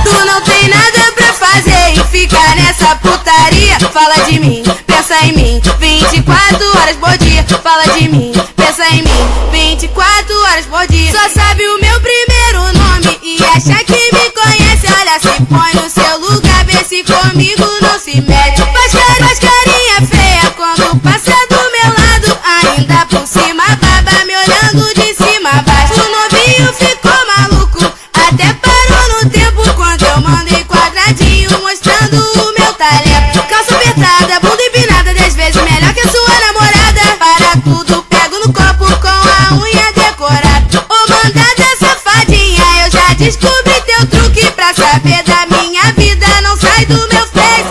Tu não tem nada pra fazer e fica nessa putaria. Fala de mim, pensa em mim, 24 horas por dia. Fala de mim, pensa em mim, 24 horas por dia. Só sabe o meu primeiro nome e acha que me conhece. Olha, se põe no seu lugar, vê se comigo não se mete. Faz carinha feia quando passa do meu lado. Ainda por cima baba, me olhando de cima a baixo. O novinho ficou maluco, até parou no tempo quando eu mandei quadradinho mostrando o meu talento. Calça apertada, bunda empinada, 10 vezes melhor que a sua namorada. Para tudo, pego no copo com a unha decorada. Ô mandada safadinha, eu já descobri teu truque. Pra saber da minha vida, não sai do meu face.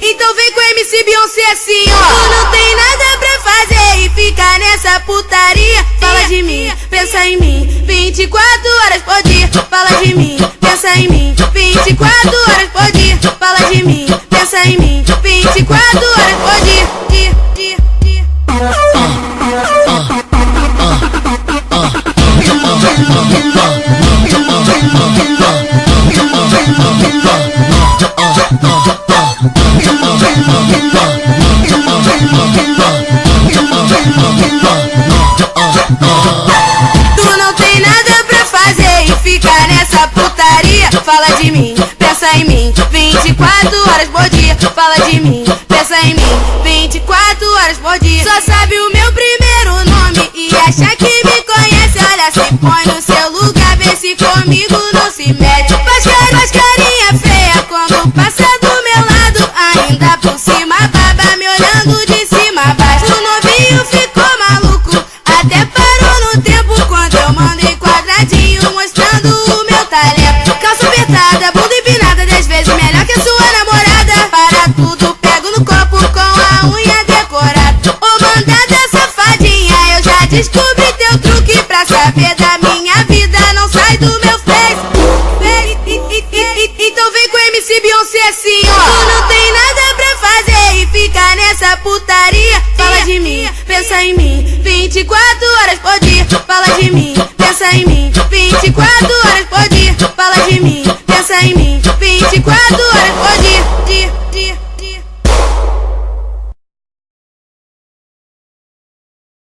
Então vem com MC Beyoncé assim, ó. Tu não tem nada pra fazer e fica nessa putaria. Fala de mim, pensa em mim, 24 horas por dia. Fala de mim, pensa em mim, 24 horas por dia. Fala de mim, pensa em mim, 24 horas por dia. Tu não tem nada pra fazer e fica nessa putaria. Fala de mim, pensa em mim, 24 horas por dia. Fala de mim, pensa em mim, 24 horas por dia. Só sabe o meu primeiro nome e acha que me conhece. Olha, se põe no seu lugar, vê se comigo não se mete. Faz carinha feia quando passa do meu lado. Ainda por cima baba, me olhando de cima a baixo. O novinho ficou maluco, até parou no tempo quando eu mandei quadradinho mostrando o meu talento. Calça apertada, bunda empinada, 10 vezes melhor que a sua namorada. Para tudo, pego no copo com a unha decorada. Ô mandada safadinha, eu já descobri teu truque. Pra saber da minha vida, não sai do meu face. Então vem com MC Beyoncé assim, ó. Tu não tem nada pra fazer e fica nessa putaria. Fala de mim, pensa em mim, 24 horas por dia. Fala de mim, pensa em mim, 24 horas por dia. Fala de mim, pensa em mim, 24 horas por dia.